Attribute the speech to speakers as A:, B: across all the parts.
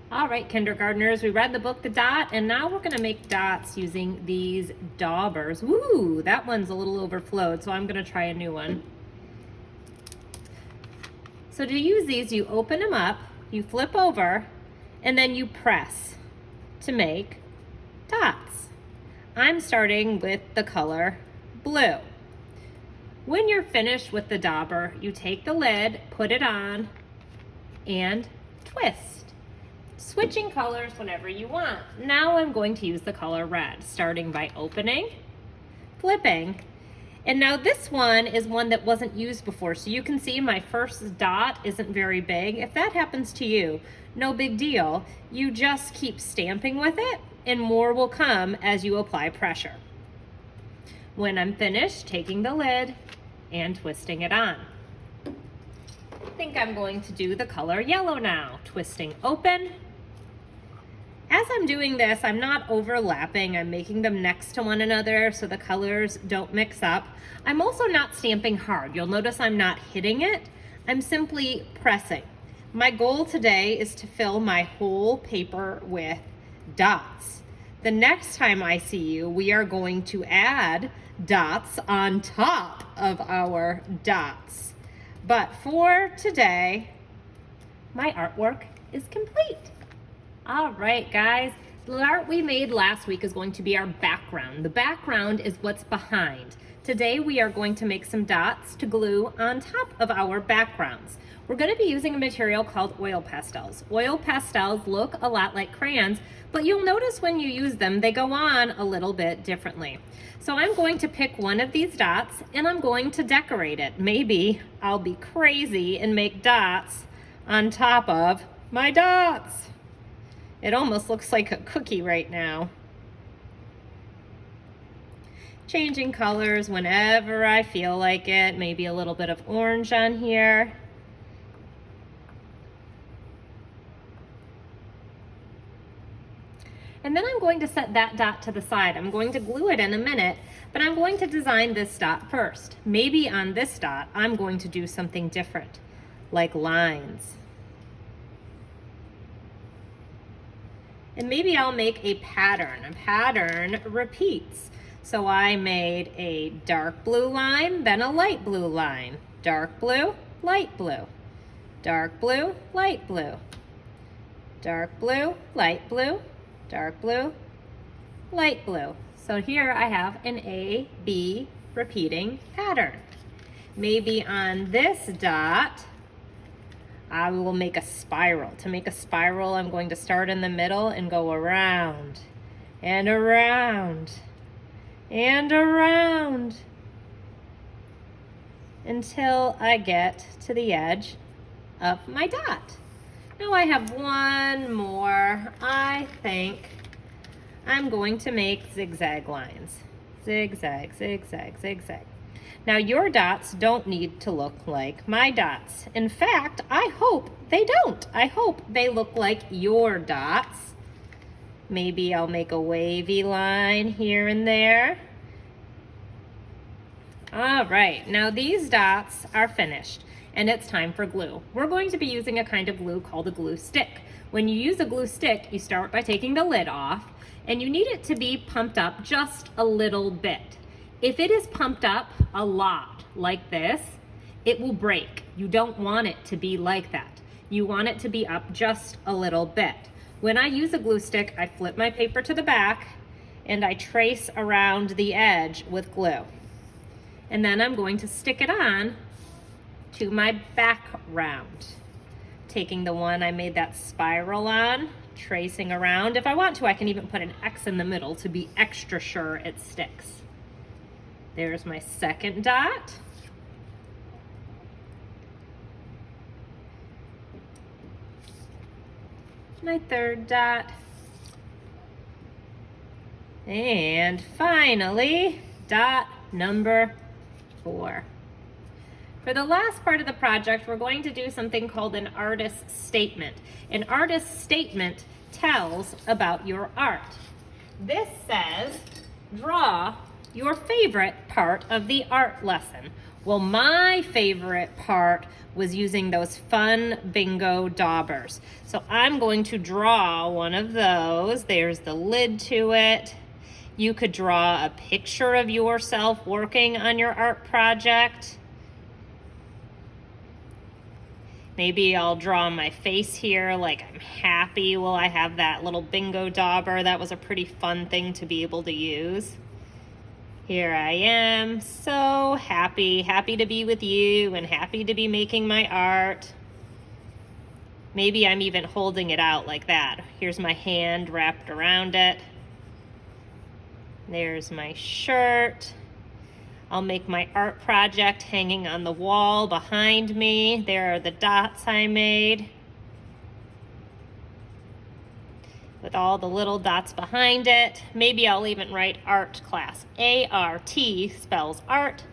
A: All right, kindergartners, we read the book The Dot, and now we're gonna make dots using these daubers. Woo, that one's a little overflowed, so I'm gonna try a new one. So to use these, you open them up, you flip over, and then you press to make dots. I'm starting with the color blue. When you're finished with the dauber, you take the lid, put it on, and twist. Switching colors whenever you want. Now I'm going to use the color red, starting by opening, flipping, and now this one is one that wasn't used before, so you can see my first dot isn't very big. If that happens to you, no big deal. You just keep stamping with it, and more will come as you apply pressure. When I'm finished, taking the lid and twisting it on. I think I'm going to do the color yellow now. Twisting open. As I'm doing this, I'm not overlapping. I'm making them next to one another so the colors don't mix up. I'm also not stamping hard. You'll notice I'm not hitting it. I'm simply pressing. My goal today is to fill my whole paper with dots. The next time I see you, we are going to add dots on top of our dots. But for today, my artwork is complete. All right, guys, the art we made last week is going to be our background. The background is what's behind. Today, we are going to make some dots to glue on top of our backgrounds. We're going to be using a material called oil pastels. Oil pastels look a lot like crayons, but you'll notice when you use them, they go on a little bit differently. So I'm going to pick one of these dots and I'm going to decorate it. Maybe I'll be crazy and make dots on top of my dots. It almost looks like a cookie right now. Changing colors whenever I feel like it. Maybe a little bit of orange on here. And then I'm going to set that dot to the side. I'm going to glue it in a minute, but I'm going to design this dot first. Maybe on this dot, I'm going to do something different, like lines. And maybe I'll make a pattern. A pattern repeats. So I made a dark blue line, then a light blue line. Dark blue, light blue. Dark blue, light blue. Dark blue, light blue. Dark blue, light blue. So here I have an A, B repeating pattern. Maybe on this dot, I will make a spiral. To make a spiral, I'm going to start in the middle and go around and around and around until I get to the edge of my dot. Now I have one more. I think I'm going to make zigzag lines. Zigzag, zigzag, zigzag. Now your dots don't need to look like my dots. In fact, I hope they don't. I hope they look like your dots. Maybe I'll make a wavy line here and there. All right, now these dots are finished and it's time for glue. We're going to be using a kind of glue called a glue stick. When you use a glue stick, you start by taking the lid off and you need it to be pumped up just a little bit. If it is pumped up a lot like this, it will break. You don't want it to be like that. You want it to be up just a little bit. When I use a glue stick, I flip my paper to the back and I trace around the edge with glue. And then I'm going to stick it on to my background. Taking the one I made that spiral on, tracing around. If I want to, I can even put an X in the middle to be extra sure it sticks. There's my second dot. My third dot. And finally, dot number 4. For the last part of the project, we're going to do something called an artist's statement. An artist's statement tells about your art. This says, draw your favorite part of the art lesson. Well, my favorite part was using those fun bingo daubers. So I'm going to draw one of those. There's the lid to it. You could draw a picture of yourself working on your art project. Maybe I'll draw my face here like I'm happy while I have that little bingo dauber. That was a pretty fun thing to be able to use. Here I am, so happy to be with you and happy to be making my art. Maybe I'm even holding it out like that. Here's my hand wrapped around it. There's my shirt. I'll make my art project hanging on the wall behind me. There are the dots I made with all the little dots behind it. Maybe I'll even write art class. A-R-T spells art.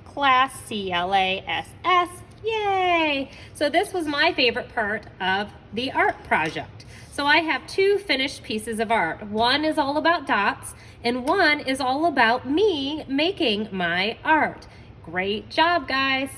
A: Class, C-L-A-S-S. Yay! So this was my favorite part of the art project. So I have two finished pieces of art. One is all about dots, and one is all about me making my art. Great job, guys.